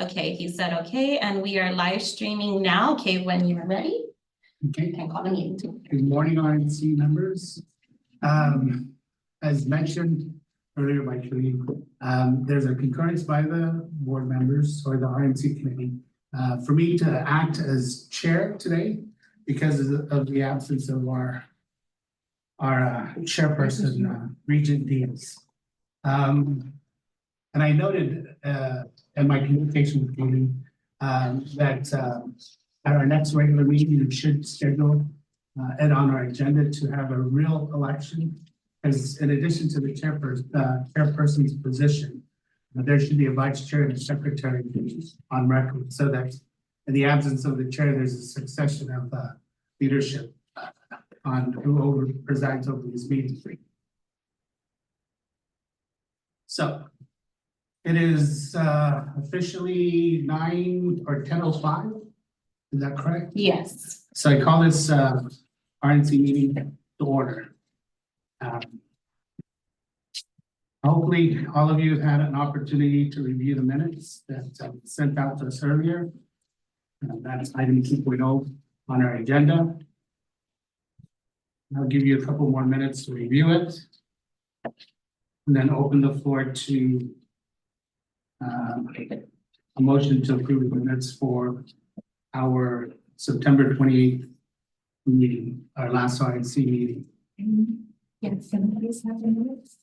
Okay, he said, okay, and we are live streaming now. Okay, when you're ready, Okay, you can call the meeting. good morning, RNC members. As mentioned earlier by Kareem, there's a concurrence by the board members or the RNC committee for me to act as chair today because of the absence of our chairperson, Regent Diaz. And I noted in my communication with Kareem that at our next regular meeting, we should schedule and on our agenda to have a real election. Because in addition to the chairperson's position, there should be a vice chair and a secretary on record, so that in the absence of the chair, there's a succession of leadership on who presides over these meetings. So it is officially 9 or 10:05. Is that correct? Yes. So I call this RNC meeting to order. Hopefully, all of you have had an opportunity to review the minutes that sent out to us earlier. That's item 2.0 on our agenda. I'll give you a couple more minutes to review it, and then open the floor to a motion to approve the minutes for our September 28th meeting, our last RNC meeting. Yes, can you please have the minutes?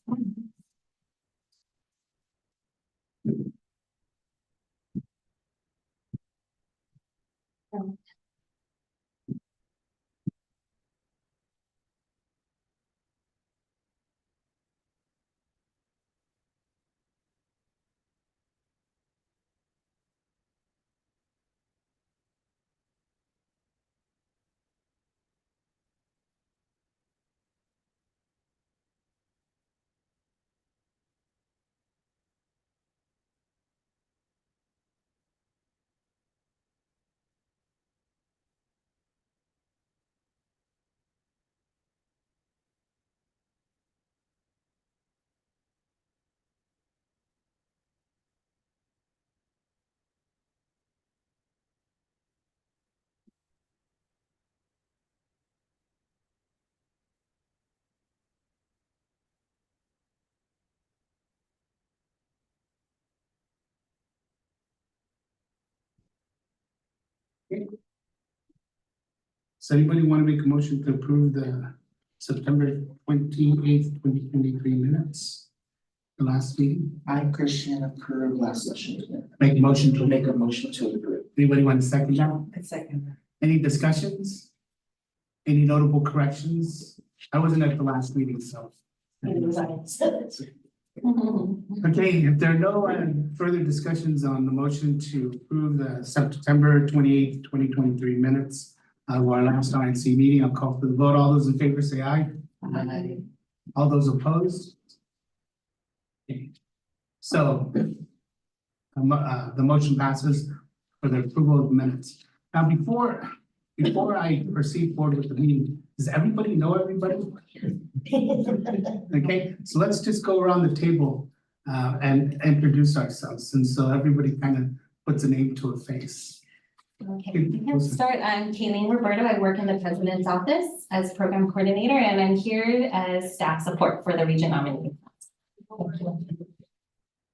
So anybody want to make a motion to approve the September 28th, 2023 minutes? The last meeting? I, Christian, approved last session. Make a motion to Make a motion to approve. Anybody want to second that? I second. Any discussions? Any notable corrections? I wasn't at the last meeting, so. Okay, if there are no further discussions on the motion to approve the September 28th, 2023 minutes of our last RNC meeting, I'll call for the vote. All those in favor say aye. Aye. All those opposed? Okay. So the motion passes for the approval of the minutes. Now, before I proceed forward with the meeting, does everybody know everybody? Okay, so let's just go around the table and introduce ourselves, and so everybody kind of puts a name to a face. Okay, we can start. I'm Kayleen Roberto. I work in the president's office as program coordinator, and I'm here as staff support for the Regent Nominating.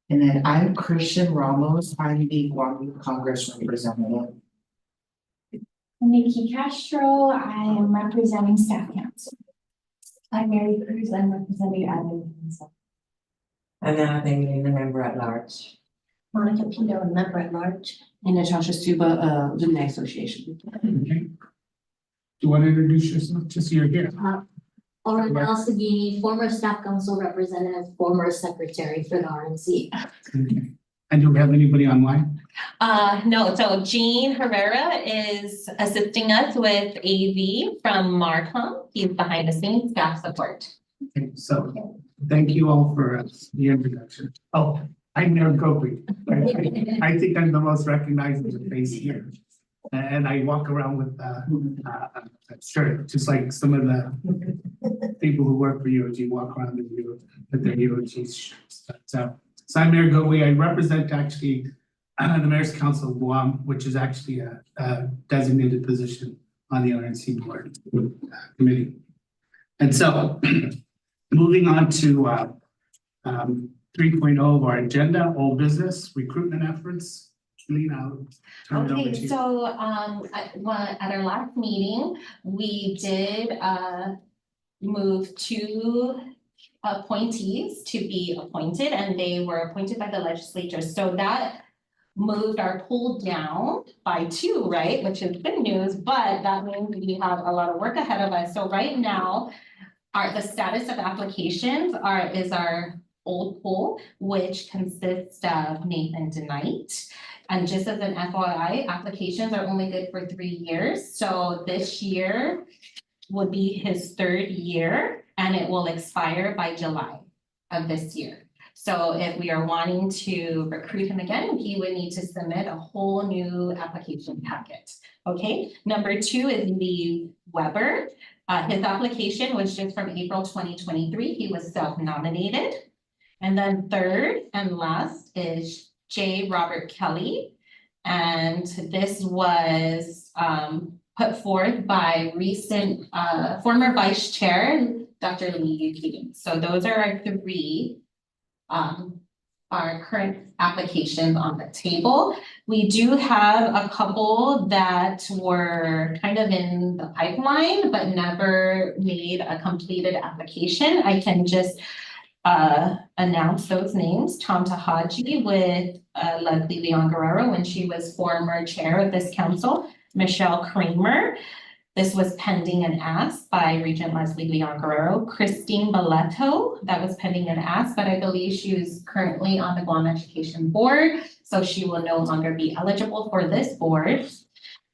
And then I'm Christian Ramos. I'm the Guam Congress representative. Nikki Castro, I am representing staff council. I'm Mary Cruz, I'm representing admin council. I'm Nominating, the member at large. Monica Pino, a member at large. And Natasha Stuba, Alumni Association. Okay. Do you want to introduce yourself? Just so you're here. Oranel Sagini, former staff council representative, former secretary for the RNC. Okay. And do we have anybody online? No, so Jean Herrera is assisting us with AV from Marcom. He's behind the scenes staff support. Okay, so thank you all for the introduction. Oh, I'm Mayor Gopi. I think I'm the most recognizable face here. And I walk around with a shirt, just like some of the people who work for UOG walk around with their UOG shirts. But, so I'm Mayor Gopi. I represent actually the Mayor's Council of Guam, which is actually a designated position on the RNC board committee. And so moving on to 3.0 of our agenda, old business, recruitment efforts. Lena, I'll turn it over to Okay, you. so, at our last meeting, we did, move two appointees to be appointed, and they were appointed by the legislature, so that moved our pool down by 2, right, which is good news, but that means we have a lot of work ahead of us. So right now, the status of applications is our old pool, which consists of Nathan DeKnight. And just as an FYI, applications are only good for 3 years, so this year would be his 3rd year, and it will expire by July of this year. So if we are wanting to recruit him again, he would need to submit a whole new application packet. Okay, number 2 is Lee Weber. His application was just from April 2023. He was self-nominated. And then 3rd and last is J. Robert Kelly. And this was put forth by recent former Vice Chair, Dr. Lee Eugene. So those are our 3 our current applications on the table. We do have a couple that were kind of in the pipeline, but never made a completed application. I can just announce those names. Tom Tahaji with Leslie Leon Guerrero when she was former chair of this council. Michelle Kramer. This was pending an ask by Regent Leslie Leon Guerrero. Christine Boleto, that was pending an ask, but I believe she is currently on the Guam Education Board, so she will no longer be eligible for this board.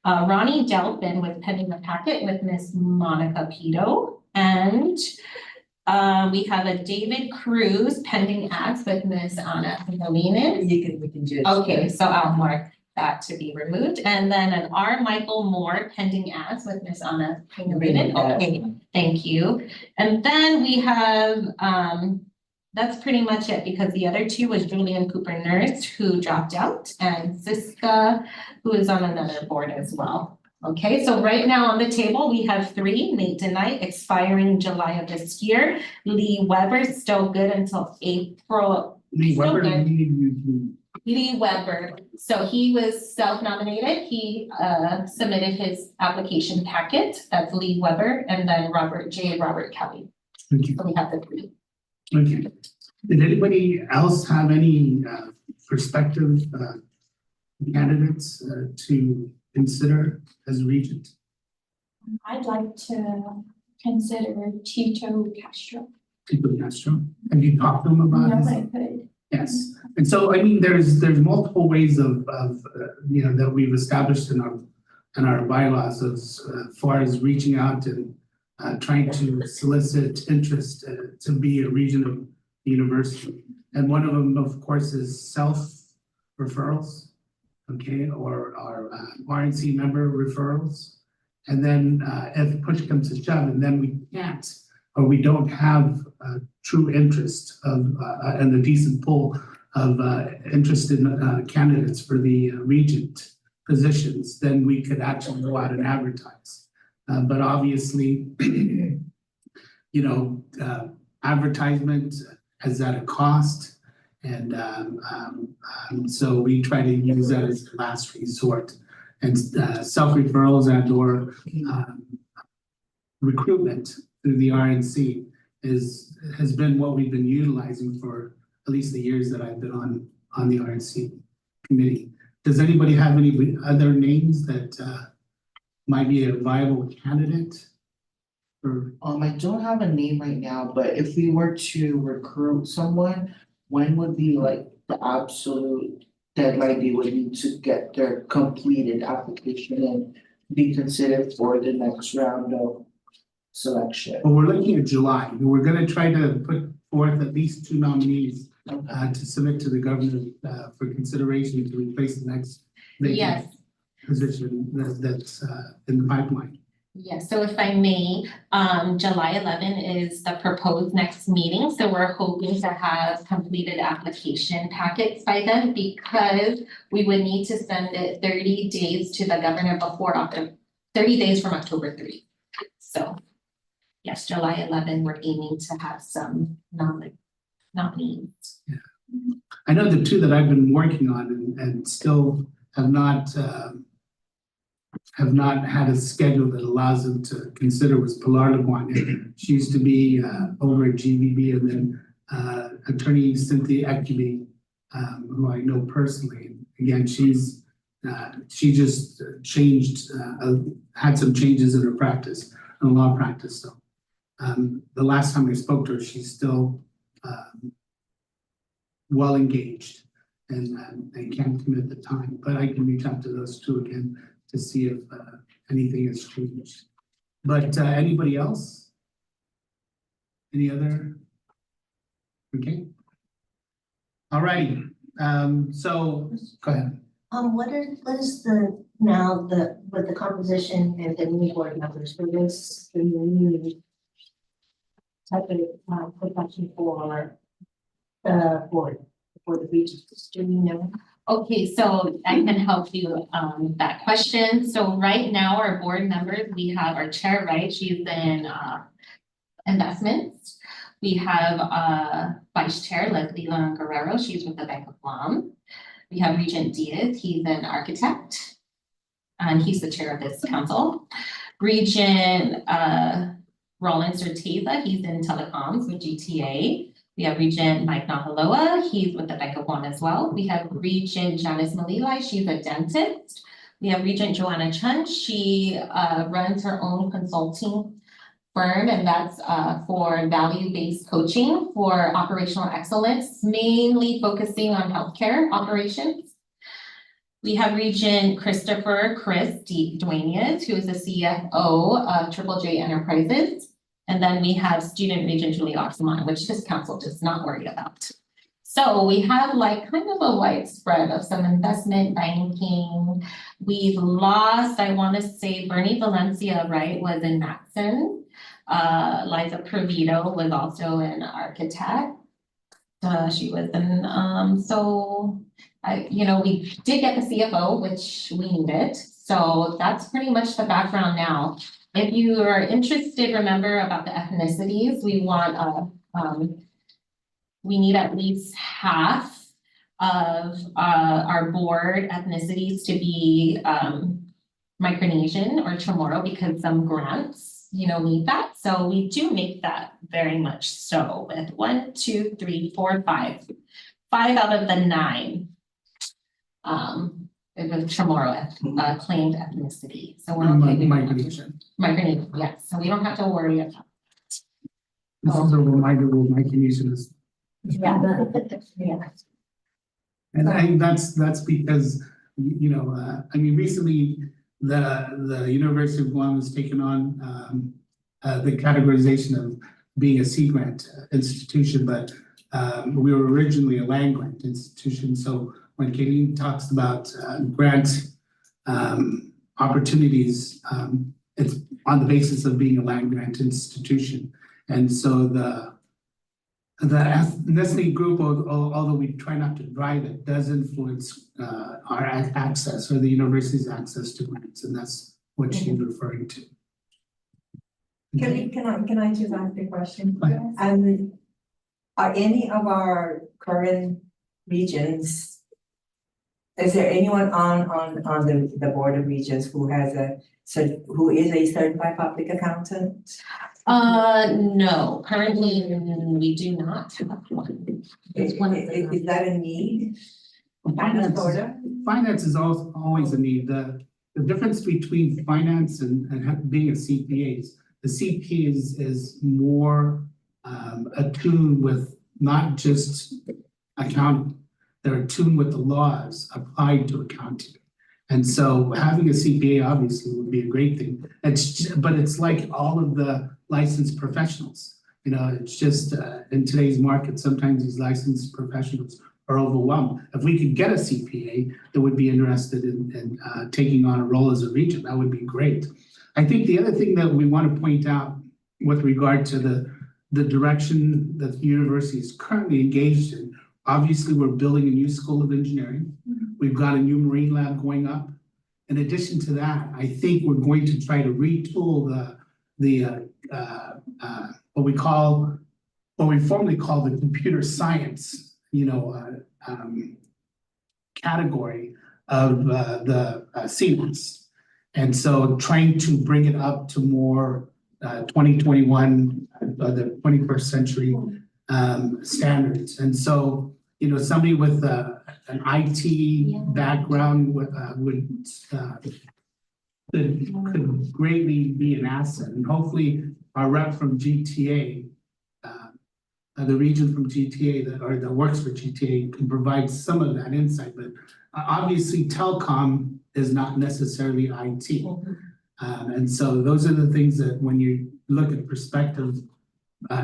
Ronnie Delphin was pending a packet with Miss Monica Pito, and we have a David Cruz pending ask with Miss Anna Molina. We can just. Okay, so I'll mark that to be removed, and then an R. Michael Moore pending ask with Miss Anna Molina. Okay, thank you. And then we have, that's pretty much it, because the other 2 was Julian Cooper Nurse, who dropped out, and Siska, who is on another board as well. Okay, so right now on the table, we have 3, Nate DeKnight expiring July of this year. Lee Weber still good until April. Lee Still Weber, good. Lee Lee Weber, so he was self-nominated, he submitted his application packet, that's Lee Weber, and then Robert Kelly. Thank you. So we have the 3. Okay. Did anybody else have any prospective candidates to consider as regent? I'd like to consider Tito Castro. Tito Castro? Have you talked to him about No, his? but I could. Yes, and so I mean, there's multiple ways of you know, that we've established in our bylaws as far as reaching out and trying to solicit interest to be a region of the university. And one of them, of course, is self-referrals, okay, or our RNC member referrals. And then if push comes to shove, and then we can't, or we don't have true interest of and a decent pool of interested candidates for the regent positions, then we could actually go out and advertise. But obviously, you know, advertisement has at a cost, and so we try to use that as a last resort. And self-referrals and or recruitment through the RNC has been what we've been utilizing for at least the years that I've been on the RNC committee. Does anybody have any other names that might be a viable candidate? Or I don't have a name right now, but if we were to recruit someone, when would be like the absolute deadline they would need to get their completed application and be considered for the next round of selection? well, we're looking at July. We're gonna try to put forth at least 2 nominees to submit to the governor for consideration to replace the next vacant Yes, position that's in the pipeline. Yes, so if I may, July 11 is the proposed next meeting, so we're hoping to have completed application packets by then because we would need to send it 30 days to the governor before October, 30 days from October 3. So, yes, July 11, we're aiming to have some nominees. I know the two that I've been working on and still have not had a schedule that allows them to consider was Pilar Leguan. She used to be over at GVB, and then attorney Cynthia Ekubi, who I know personally. Again, she just changed, had some changes in her practice, in law practice. So the last time I spoke to her, she's still well engaged and I can't commit the time, but I can reach out to those two again to see if anything has changed. But anybody else? Any other? Okay. All righty. So go ahead. What is with the composition and the new board members for this, the new type of profession for the board, for the regions, do you know? Okay, so I can help you that question. So right now, our board members, we have our chair, right? She's in investments. We have vice chair Leslie Leon Guerrero. She's with the Bank of Guam. We have Regent Diaz. He's an architect, and he's the chair of this council. Regent Rollins Ortega. He's in telecoms with GTA. We have Regent Mike Nahaloa, he's with the Bank of Guam as well. We have Regent Janice Malilai, she's a dentist. We have Regent Joanna Chun, she runs her own consulting firm, and that's for value-based coaching for operational excellence, mainly focusing on healthcare operations. We have Regent Christopher Duenas, who is the CFO of Triple J Enterprises. And then we have student Regent Julie Oxman, which this council does not worry about. So we have like kind of a widespread of some investment banking. We've lost, I want to say Bernie Valencia, right, was in Matson. Liza Provito was also an architect. She was in, so we did get the CFO, which we needed. So that's pretty much the background now. If you are interested, remember about the ethnicities, we want, we need at least half of our board ethnicities to be Micronesian or Chamorro because some grants, need that. So we do make that very much so with 1, 2, 3, 4, 5. 5 out of the 9. With Chamorro claimed ethnicity. So we're okay. Micronesian, yes. So we don't have to worry about. This is a reminder what Micronesian is. Yeah. And I think that's because, recently the University of Guam has taken on the categorization of being a sea grant institution, but we were originally a land grant institution. So when Kayleen talks about grant opportunities, it's on the basis of being a land grant institution. And so the ethnicity group, although we try not to drive it, does influence our access or the university's access to grants, and that's what she's referring to. Can I just ask a question? Yes. Are any of our current regions, is there anyone on the board of regents who is a certified public accountant? No, currently we do not have one. Is that a need? Finance is always a need. The difference between finance and being a CPA is the CPA is more attuned with not just accounting. They're attuned with the laws applied to accounting. And so having a CPA obviously would be a great thing. But it's like all of the licensed professionals. It's just in today's market, sometimes these licensed professionals are overwhelmed. If we could get a CPA that would be interested in taking on a role as a region, that would be great. I think the other thing that we want to point out with regard to the direction that the university is currently engaged in, obviously, we're building a new school of engineering. We've got a new marine lab going up. In addition to that, I think we're going to try to retool what we formerly call the computer science, category of the CMAS. And so trying to bring it up to more 2021, the 21st century standards. And so, somebody with an IT background could greatly be an asset. And hopefully our rep from GTA, the region from GTA that works for GTA can provide some of that insight. But obviously telecom is not necessarily IT. And so those are the things that when you look at prospective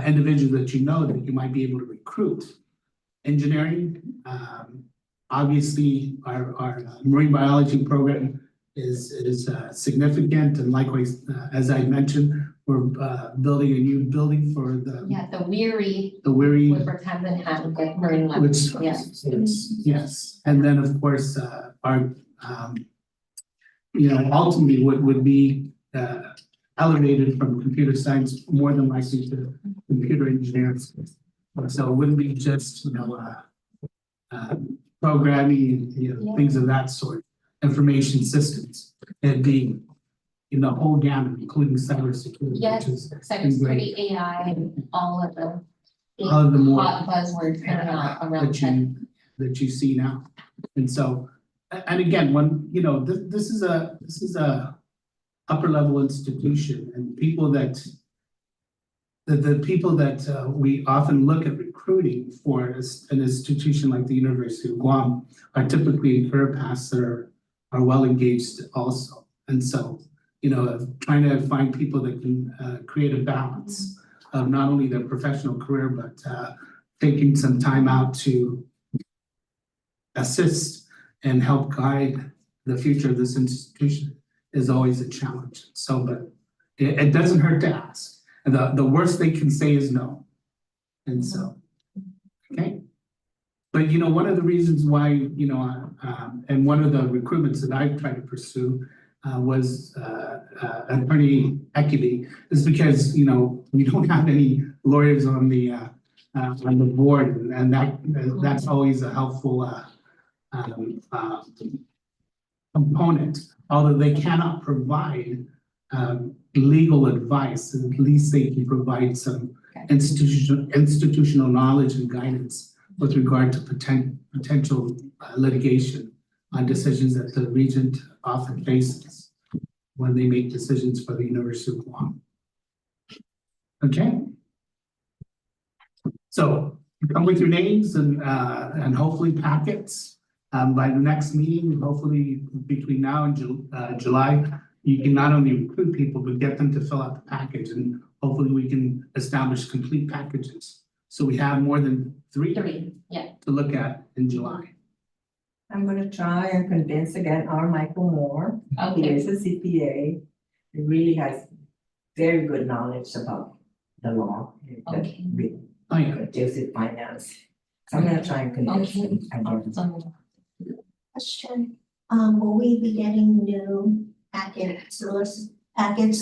individuals that that you might be able to recruit. Engineering, obviously our marine biology program is significant, and likewise, as I mentioned, we're building a new building for The Weary. the Weary, Woodward has in hand with marine lab. which yes, and then of course our ultimately would be elevated from computer science more than likely to computer engineering. So it wouldn't be just programming and things of that sort, information systems. It'd be in the whole gamut, including cybersecurity. Yes, which is cybersecurity, AI, and all of the more hot buzzwords coming out around tech. that you see now. And so, and again, when this is a upper level institution, and people that the people that we often look at recruiting for an institution like the University of Guam are typically in career paths that are well engaged also. And so, trying to find people that can create a balance of not only their professional career, but taking some time out to assist and help guide the future of this institution is always a challenge. So, but it doesn't hurt to ask. And the worst they can say is no. And so, okay. But one of the reasons why, and one of the recruitments that I've tried to pursue was attorney equity, is because we don't have any lawyers on the board, and that's always a helpful component. Although they cannot provide legal advice, at least they can provide some institutional knowledge and guidance with regard to potential litigation on decisions that the Regent often faces when they make decisions for the University of Guam. Okay. So come with your names and hopefully packets by the next meeting. Hopefully between now and July, you can not only recruit people, but get them to fill out the package, and hopefully we can establish complete packages. So we have more than three to look at in July. I'm gonna try and convince again our Michael Moore. He is a CPA. He really has very good knowledge about the law. Deals with finance. So I'm gonna try and convince him again. Question, will we be getting new packets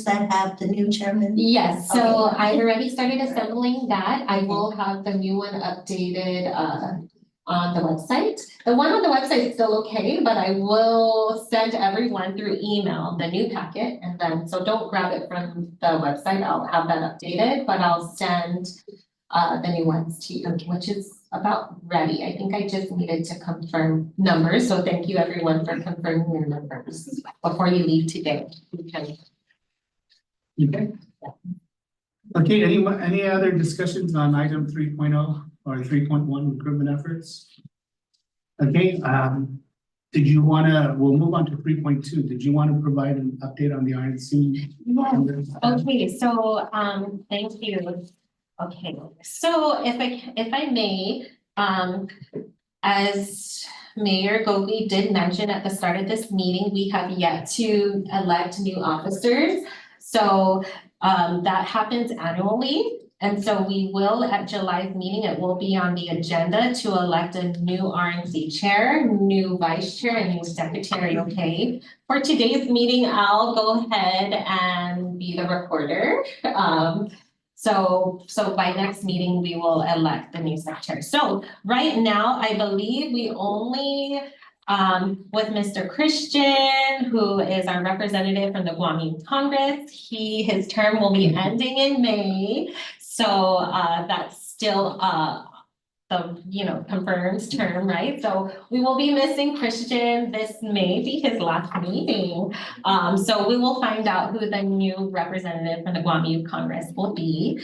that have the new chairman? Yes, so Okay. I've already started assembling that. I will have the new one updated on the website. The one on the website is still okay, but I will send everyone through email the new packet, and then, so don't grab it from the website, I'll have that updated, but I'll send the new ones to you, which is about ready. I think I just needed to confirm numbers, so thank you everyone for confirming your numbers before you leave today. Okay. Okay, any other discussions on item 3.0 or 3.1 recruitment efforts? Okay, did you we'll move on to 3.2. Did you want to provide an update on the RNC? Yes, okay, so thank you. Okay, so if I may, As Mayor Gogi did mention at the start of this meeting, we have yet to elect new officers. So that happens annually. And so we will, at July's meeting, it will be on the agenda to elect a new RNC chair, new vice chair, and new secretary, okay? For today's meeting, I'll go ahead and be the recorder. So by next meeting, we will elect the new secretary. So right now, I believe we only, with Mr. Christian, who is our representative from the Guam Youth Congress, his term will be ending in May. So that's still the confirmed term, right? So we will be missing Christian. This may be his last meeting. So we will find out who the new representative from the Guam Youth Congress will be.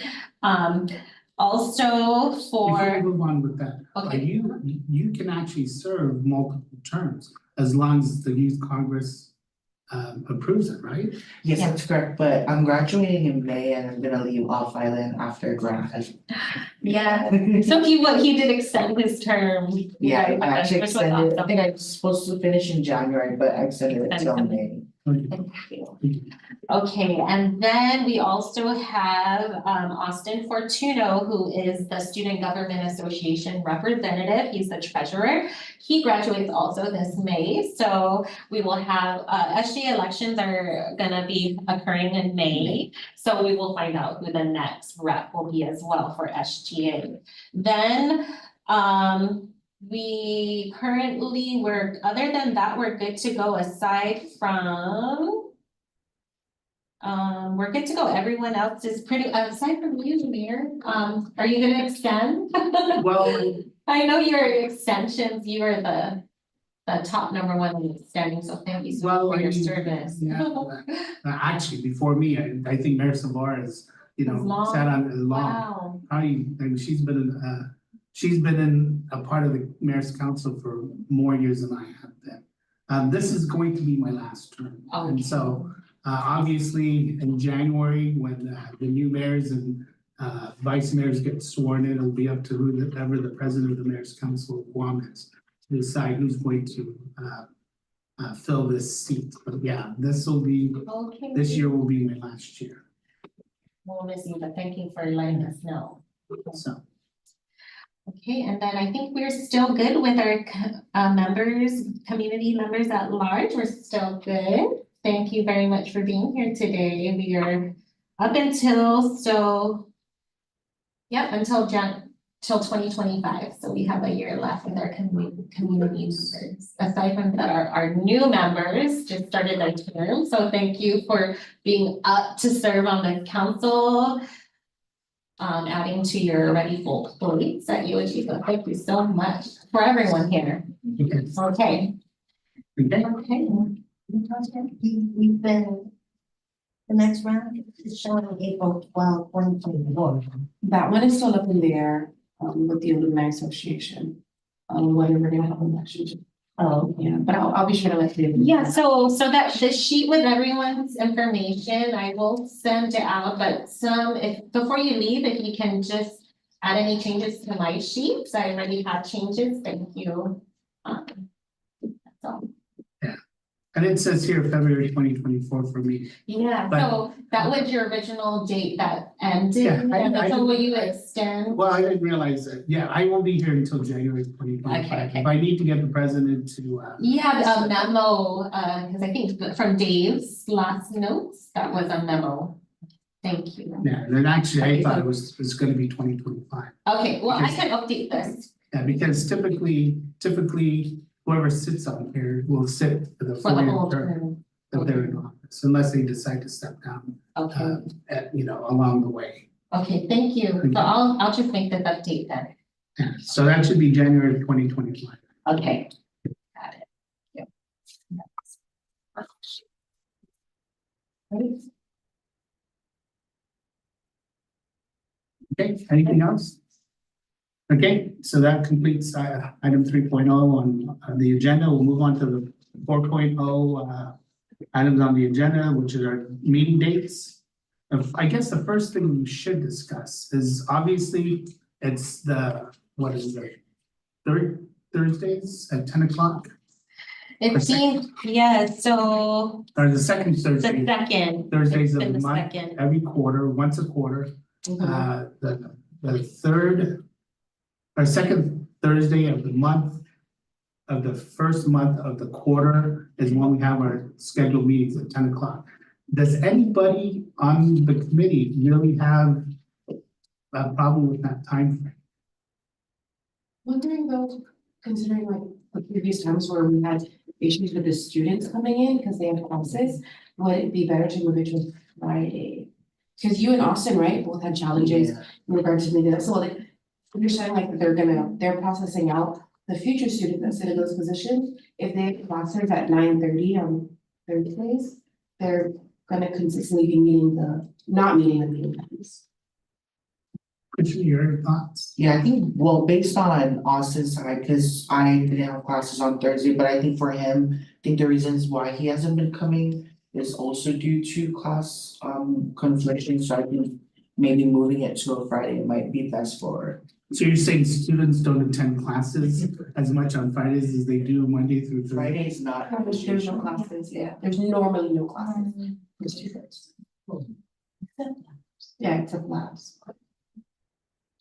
Also Before we for, move on with that, okay, you can actually serve multiple terms as long as the youth congress approves it, right? Yes, Yeah. that's correct, but I'm graduating in May and I'm gonna leave off island after grad. yeah. So he did extend his term. Yeah, right, I actually which was extended, I awesome. think I was supposed to finish in January, but I extended it till Extended. May. Okay. Thank you. Okay, and then we also have Austin Fortuno, who is the Student Government Association representative. He's the treasurer. He graduates also this May, so we will have SGA elections are gonna be occurring in May. So we will find out who the next rep will be as well for SGA. Then we currently other than that, we're good to go aside from. We're good to go. Everyone else is pretty, aside from you, Mayor, are you gonna extend? Well, I know your extensions, you are the top number one in extending, so thank you so much well, for I your mean, service. yeah, actually, before me, I think Mayor Savard has, As long- sat on as long. Wow, Probably, I mean, she's been in a part of the mayor's council for more years than I have been. This is going to be my last term, and Okay. so, obviously, in January, when the new mayors and vice mayors get sworn in, it'll be up to whoever the president of the mayor's council of Guam is to decide who's going to fill this seat. But yeah, this okay. year will be my last year, We'll miss you, but thank you for letting us know. so. Okay, and then I think we're still good with our members, community members at large. We're still good. Thank you very much for being here today. We are up until till 2025. So we have a year left with our community members. Aside from that, our new members just started their term. So thank you for being up to serve on the council. Adding to your already full plates at UOG, so thank you so much for everyone here. Yes. Okay. Okay. Okay. We've been, the next round is showing April 12, 2024. That one is still up in the air, with the Alumni Association. Whether we're gonna have an election, Oh, yeah, but I'll be sure to let you. Yeah, so that the sheet with everyone's information, I will send it out, but before you leave, if you can just add any changes to my sheet, so I already have changes, thank you. That's all. And it says here February 2024 for me. Yeah, But- so that was your original date that ended, Yeah, I- so will you extend? Well, I didn't realize that. Yeah, I won't be here until January 2025. Okay. If I need to get the president to, You have a memo, cause I think from Dave's last notes, that was a memo. Thank you. yeah, and then actually I thought it was gonna be 2025. Okay, well, I Because- can update this Yeah, because typically whoever sits on here will sit for the for the whole full term term. that they're in office, unless they decide to step down, Okay, along the way. okay, thank you. Okay. So I'll just make this update then. Yeah, so that should be January 2025. Okay. Got it. Yep. Great. Okay, anything else? Okay, so that completes item 3.0 on the agenda. We'll move on to the 4.0 items on the agenda, which are our meeting dates. I guess the first thing we should discuss is obviously it's the, what is it? Thursdays at 10 o'clock, It seems, yeah, so or the second the Thursday, second. Thursdays it's of been the month, second. every quarter, once a quarter. Mhm. The third or second Thursday of the month of the first month of the quarter is when we have our scheduled meetings at 10 o'clock. Does anybody on the committee really have a problem with that time frame? Wondering though, considering like the previous times where we had issues with the students coming in because they have classes, would it be better to move it to a Friday? Because you and Austin, right, both had challenges in regards to maybe that, so like, you're saying like they're processing out the future students that sit in those positions. If they have classes at 9:30 on Thursdays, they're gonna consistently be not meeting the meeting times. Christian, your thoughts? Yeah, I think, well, based on Austin's side, cause I didn't have classes on Thursday, but I think for him, I think the reasons why he hasn't been coming is also due to class confliction, so I think maybe moving it to a Friday might be best for. So you're saying students don't attend classes as much on Fridays as they do Monday through Thursday? Friday's not. There's no classes, yeah, there's normally no classes for students. Yeah, except labs.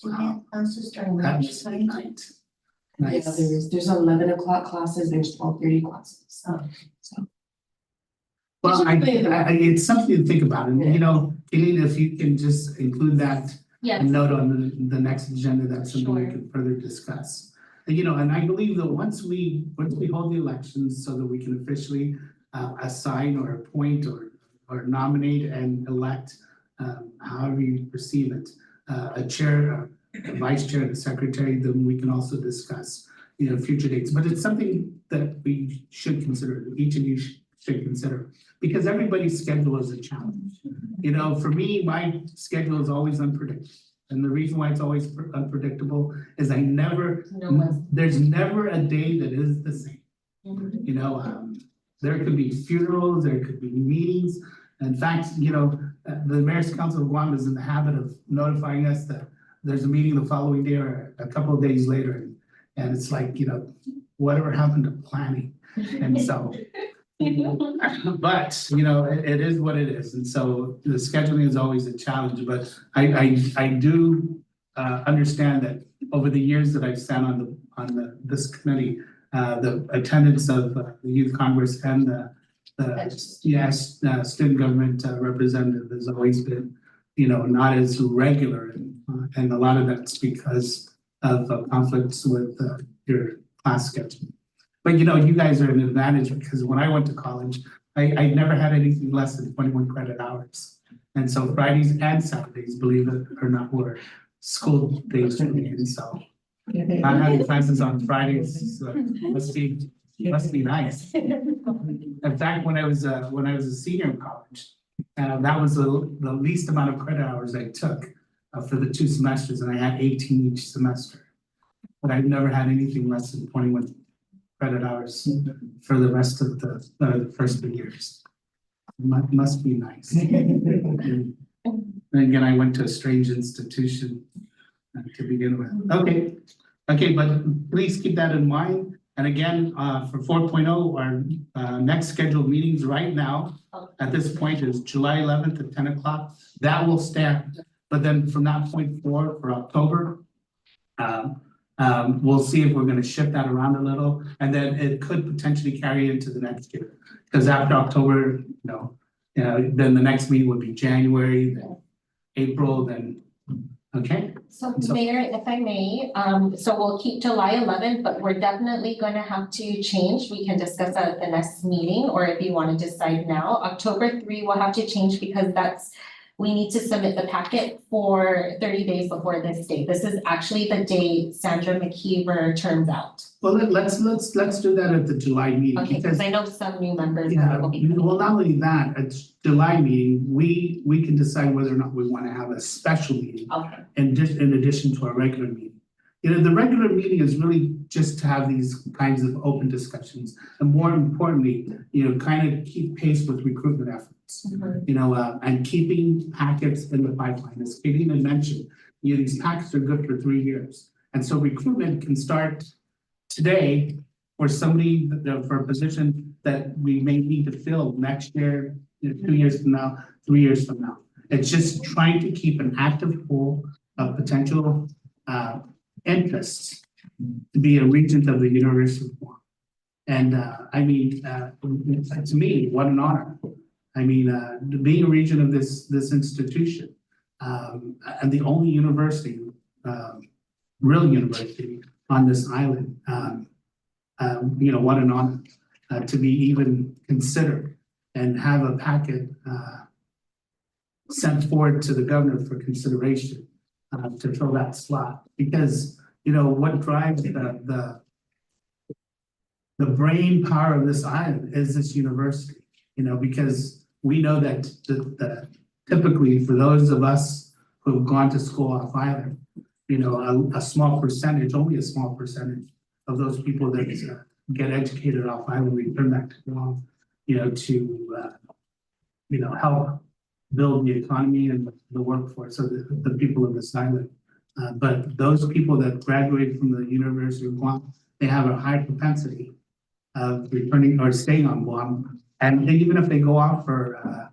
Do we have classes during That lunch must be time? nice. Yeah, there's 11 o'clock classes, there's 12:30 classes. Well, it's something to think about, and you know, Aileen, if you can just include that Yes, note on the next agenda, that's something we Sure. can further discuss. And, you know, and I believe that once we hold the elections so that we can officially assign or appoint or nominate and elect, however you perceive it, a chair, a vice chair, and a secretary, then we can also discuss, you know, future dates. But it's something that we should consider, each of you should consider, because everybody's schedule is a challenge. You know, for me, my schedule is always unpredictable. And the reason why it's always unpredictable is there's never a day that is the same. Mhm. You know, there could be funerals, there could be meetings. In fact, you know, the Mayor's Council of Guam is in the habit of notifying us that there's a meeting the following day or a couple of days later. And it's like, you know, whatever happened to planning? And so, but, you know, it is what it is. And so the scheduling is always a challenge, but I do understand that over the years that I've sat on this committee, the attendance of the Youth Congress and the student government representative has always been, you know, not as regular, and a lot of that's because of conflicts with your class schedule. But you know, you guys are an advantage, because when I went to college, I never had anything less than 21 credit hours. And so Fridays and Saturdays, believe it or not, were school days for me, and so not having classes on Fridays must be nice. In fact, when I was a senior in college, that was the least amount of credit hours I took for the 2 semesters, and I had 18 each semester. But I've never had anything less than 21 credit hours for the rest of the first 3 years. Must be nice. And again, I went to a strange institution to begin with. Okay, but please keep that in mind. And again, for 4.0, our next scheduled meetings right now at this point is July 11th at 10 o'clock. That will stand. But then from that point forward for October, we'll see if we're going to shift that around a little, and then it could potentially carry into the next year. Because after October, then the next meeting would be January, then April, then, okay? So Mayor, if I may, so we'll keep July 11th, but we're definitely gonna have to change. We can discuss that at the next meeting, or if you want to decide now, October 3 will have to change, because we need to submit the packet for 30 days before this date. This is actually the date Sandra McKeever turns out. Well, let's do that at the July meeting, Okay, because because I know some new members yeah, will be. well, not only that, at July meeting, we can decide whether or not we want to have a special meeting Okay, in addition to our regular meeting. You know, the regular meeting is really just to have these kinds of open discussions, and more importantly, you know, kind of keep pace with recruitment efforts. You know, and keeping packets in the pipeline, as Katie had mentioned, you know, these packets are good for 3 years. And so recruitment can start today for somebody, for a position that we may need to fill next year, 2 years from now, 3 years from now. It's just trying to keep an active pool of potential interests to be a regent of the University of Guam. And I mean, to me, what an honor. I mean, being a regent of this institution, and the only university, real university on this island, what an honor to be even considered and have a packet sent forward to the governor for consideration to fill that slot. Because, what drives the brain power of this island is this university, because we know that typically for those of us who have gone to school off island, a small percentage, only a small percentage of those people that get educated off island return back to Guam, to help build the economy and the workforce of the people of this island. But those people that graduate from the University of Guam, they have a high propensity of returning or staying on Guam. And even if they go off for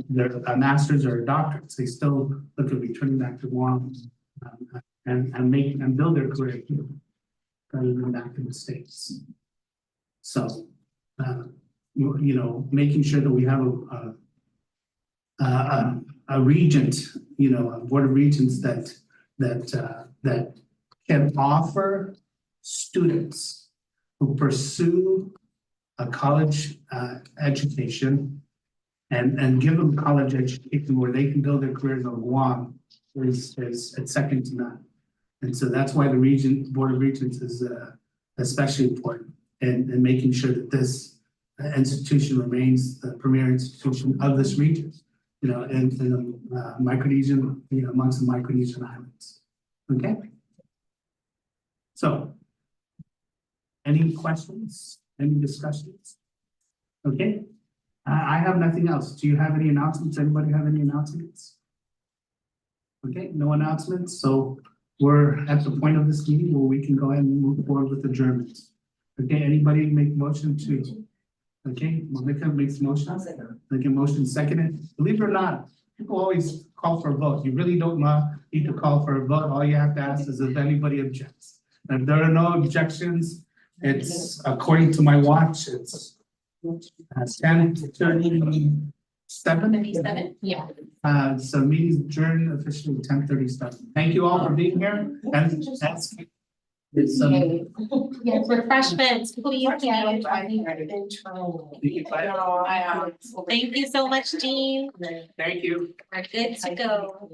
their master's or doctorates, they still look at returning back to Guam and build their career here rather than back in the States. So, making sure that we have a regent, a board of regents that can offer students who pursue a college education and give them college education where they can build their careers on Guam is it's second to none. And so that's why the board of regents is especially important in making sure that this institution remains the premier institution of this region, in the Micronesian, amongst the Micronesian islands. Okay. So, any questions? Any discussions? Okay. I have nothing else. Do you have any announcements? Anybody have any announcements? Okay, no announcements. So we're at the point of this meeting where we can go ahead and move forward with adjournments. Okay, anybody make motion to? Okay, Melissa makes motion. Make a motion seconded. Believe it or not, people always call for a vote. You really don't need to call for a vote. All you have to ask is if anybody objects. And if there are no objections, it's according to my watch, it's 10:37. 37, yeah. So meeting's adjourned officially 10:37. Thank you all for being here. And that's it's Yes, refreshments, please. Yeah. Thank you so much, Jean. Thank you. We're good to go.